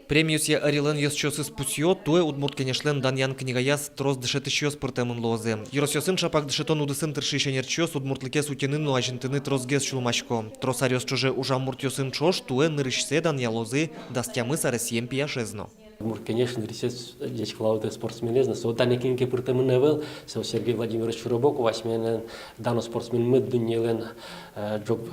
Премиюсия арилен есчосы спусьё, туе удмурт кенешлен даньян книгаяс трос дышетыщё спортемын лозе. Еросёсын шапак дышетон удысын тыршишенерчёс удмуртлыке сутенын нуажентыны тросгес шулмашко. Тросарёс чуже ужамуртёсын чош туе нырышсе данья лозы дастямы сарасием пияшезно. Конечно, ресец здесь клауды спортсменезна. So тани кинки пыртемын невел, со Сергей Владимирович Шуробок, восьминен данный спортсмен мы дунелен джоб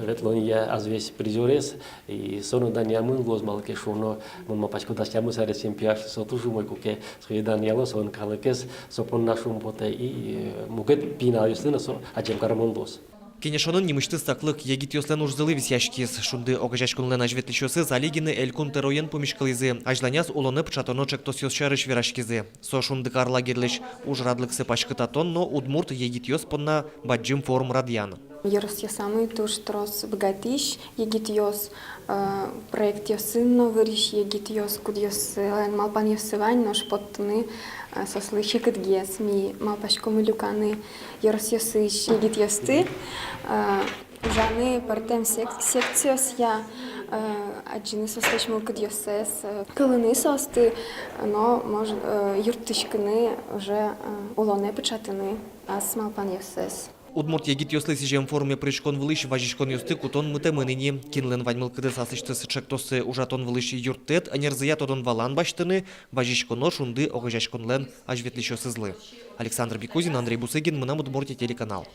ретлония азвесь призерес и соно дания мы лозмалке шоно мы мапачку дастямы сарасием пияш со тужу мой куке свои даниело сон калекес сопон нашум поте и мукет пина юстына со ачем карамон лос. Кенешонын немышты стаклык егит ёслен ужзылы висяшкиз. Шунды огажашкунлен ажветлишёсы залигины элькун тероен помешкалызы. Ажланяс улоны пчатоночек тосёсчарыш верашкизы. Со шунды карлагерлиш ужрадлыксы пашкытатон, но удмурт егит ёс понна баджим форум радьян. Ерос я самый туш трос богатыш, егит ёс проект ёсынно выриш, егит ёс куд ёс малпан ёсывань, но шпоттыны сослыши кыдгес, ми малпашкомы люканы ерос ёсыш, егит ёсты, жаны партем секциос я аджины сослыш мыл кыд ёсес, кылыны состы, но может юртышкыны уже улоны печатыны, ас малпан ёсес. Удмурт егит ёслы сижем форуме прыжкон вылыш важишкон ёсты кутон мытемыныне. Кинлен ваньмыл кыды сасыштысы чектосы ужатон вылыш юрттет, анерзыя тодон валан баштыны, важишконо шунды огыжашконлен ажветлишёсызлы. Александр Бекузин, Андрей Бусыгин, Мынам Удмуртия телеканал.